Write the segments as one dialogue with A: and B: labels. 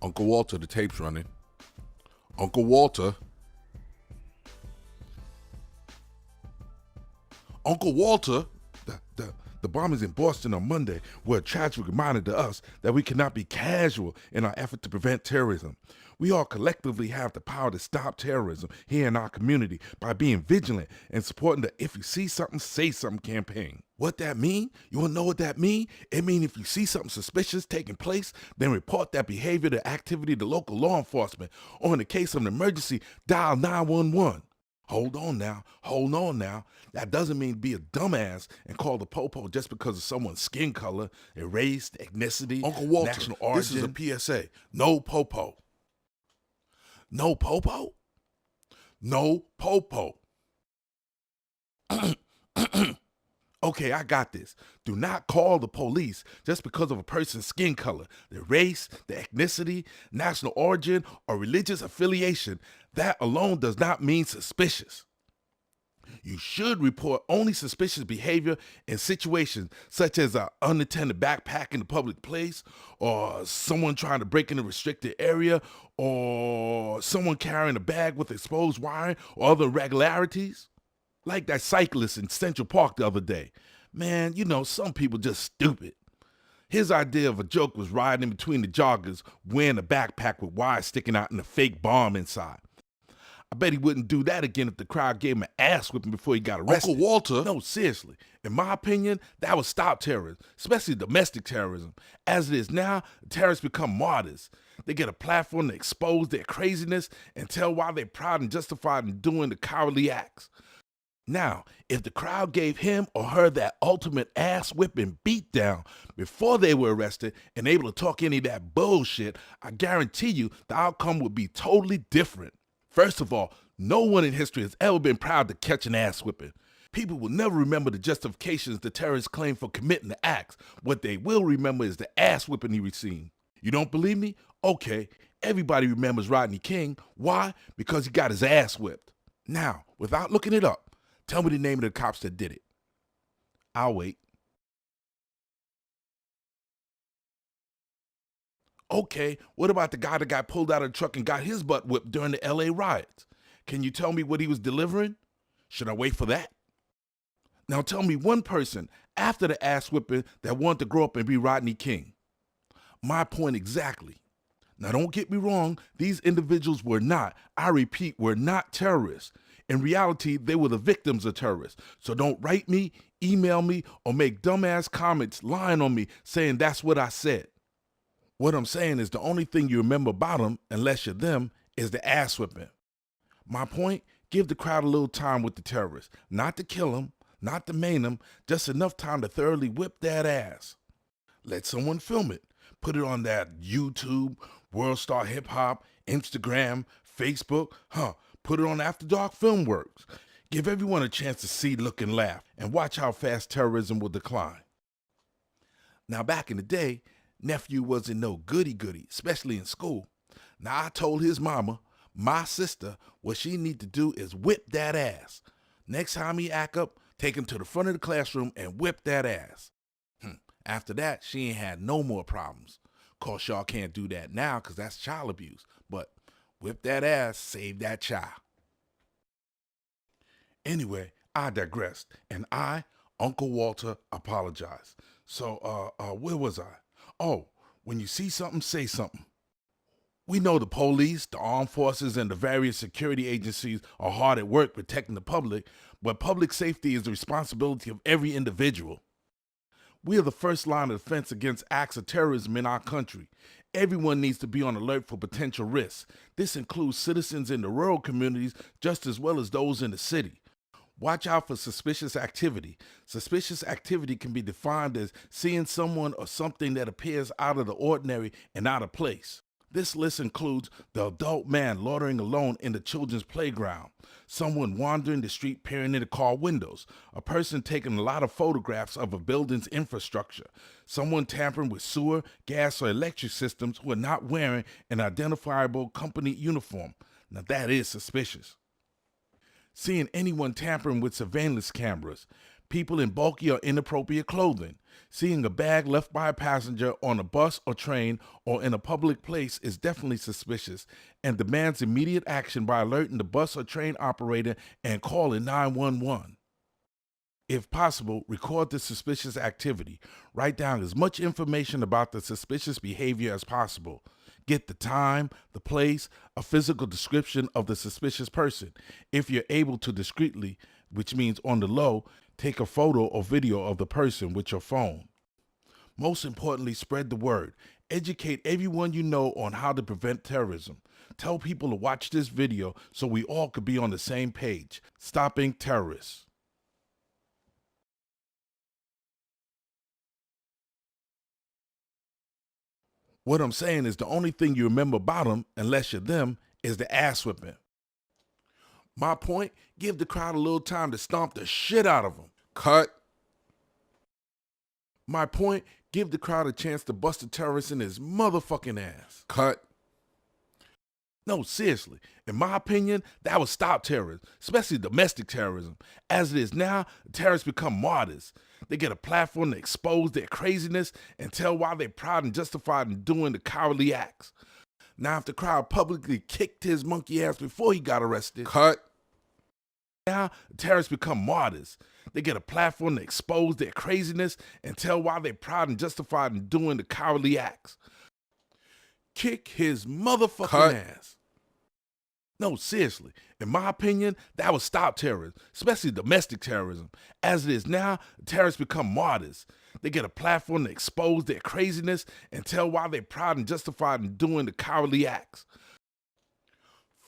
A: Uncle Walter, the tape's running. Uncle Walter. Uncle Walter. The bombings in Boston on Monday were a tragic reminder to us that we cannot be casual in our effort to prevent terrorism. We all collectively have the power to stop terrorism here in our community by being vigilant and supporting the If You See Something, Say Something campaign. What that mean? You wanna know what that mean? It mean if you see something suspicious taking place, then report that behavior to activity to local law enforcement, or in the case of an emergency, dial 911. Hold on now. That doesn't mean be a dumbass and call the popo just because of someone's skin color, their race, ethnicity,
B: Uncle Walter,
A: national origin.
B: this is a PSA. No popo.
A: No popo? No popo. Okay, I got this. Do not call the police just because of a person's skin color, their race, their ethnicity, national origin, or religious affiliation. That alone does not mean suspicious. You should report only suspicious behavior in situations such as an unattended backpack in a public place, or someone trying to break in a restricted area, or someone carrying a bag with exposed wiring or other irregularities. Like that cyclist in Central Park the other day. Man, you know, some people just stupid. His idea of a joke was riding in between the joggers wearing a backpack with wires sticking out and a fake bomb inside. I bet he wouldn't do that again if the crowd gave him an ass whipping before he got arrested.
B: Uncle Walter.
A: No, seriously. In my opinion, that would stop terrorism, especially domestic terrorism. As it is now, terrorists become martyrs. They get a platform to expose their craziness and tell why they're proud and justified in doing the cowardly acts. Now, if the crowd gave him or her that ultimate ass-whipping beatdown before they were arrested and able to talk any of that bullshit, I guarantee you the outcome would be totally different. First of all, no one in history has ever been proud to catch an ass-whipping. People will never remember the justifications the terrorists claim for committing the acts. What they will remember is the ass-whipping he received. You don't believe me? Okay, everybody remembers Rodney King. Why? Because he got his ass whipped. Now, without looking it up, tell me the name of the cops that did it. I'll wait. Okay, what about the guy that got pulled out of the truck and got his butt whipped during the LA riots? Can you tell me what he was delivering? Should I wait for that? Now tell me one person after the ass whipping that wanted to grow up and be Rodney King. My point exactly. Now don't get me wrong, these individuals were not, I repeat, were not terrorists. In reality, they were the victims of terrorists. So don't write me, email me, or make dumbass comments lying on me saying that's what I said. What I'm saying is the only thing you remember about them, unless you're them, is the ass whipping. My point, give the crowd a little time with the terrorists. Not to kill them, not to maim them, just enough time to thoroughly whip that ass. Let someone film it. Put it on that YouTube, World Star Hip Hop, Instagram, Facebook, put it on After Dark Filmworks. Give everyone a chance to see, look, and laugh, and watch how fast terrorism will decline. Now, back in the day, nephew wasn't no goody-goody, especially in school. Now, I told his mama, my sister, what she need to do is whip that ass. Next time he act up, take him to the front of the classroom and whip that ass. After that, she ain't had no more problems. Of course, y'all can't do that now because that's child abuse, but whip that ass, save that child. Anyway, I digressed, and I, Uncle Walter, apologize. So, where was I? Oh, when you see something, say something. We know the police, the armed forces, and the various security agencies are hard at work protecting the public, but public safety is the responsibility of every individual. We are the first line of defense against acts of terrorism in our country. Everyone needs to be on alert for potential risks. This includes citizens in the rural communities just as well as those in the city. Watch out for suspicious activity. Suspicious activity can be defined as seeing someone or something that appears out of the ordinary and out of place. This list includes the adult man loitering alone in the children's playground, someone wandering the street peering into car windows, a person taking a lot of photographs of a building's infrastructure, someone tampering with sewer, gas, or electric systems who are not wearing an identifiable company uniform. Now that is suspicious. Seeing anyone tampering with surveillance cameras, people in bulky or inappropriate clothing. Seeing a bag left by a passenger on a bus or train or in a public place is definitely suspicious and demands immediate action by alerting the bus or train operator and calling 911. If possible, record the suspicious activity. Write down as much information about the suspicious behavior as possible. Get the time, the place, a physical description of the suspicious person. If you're able to discreetly, which means on the low, take a photo or video of the person with your phone. Most importantly, spread the word. Educate everyone you know on how to prevent terrorism. Tell people to watch this video so we all could be on the same page. Stopping terrorists. What I'm saying is the only thing you remember about them, unless you're them, is the ass whipping. My point, give the crowd a little time to stomp the shit out of them.
B: Cut.
A: My point, give the crowd a chance to bust the terrorist in his motherfucking ass.
B: Cut.
A: No, seriously, in my opinion, that would stop terrorism, especially domestic terrorism. As it is now, terrorists become martyrs. They get a platform to expose their craziness and tell why they're proud and justified in doing the cowardly acts. Now, if the crowd publicly kicked his monkey ass before he got arrested,
B: Cut.
A: now terrorists become martyrs. They get a platform to expose their craziness and tell why they're proud and justified in doing the cowardly acts. Kick his motherfucking
B: Cut.
A: ass. No, seriously, in my opinion, that would stop terrorism, especially domestic terrorism. As it is now, terrorists become martyrs. They get a platform to expose their craziness and tell why they're proud and justified in doing the cowardly acts.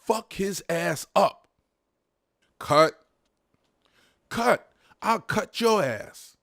A: Fuck his ass up.
B: Cut.
A: Cut. I'll cut your ass.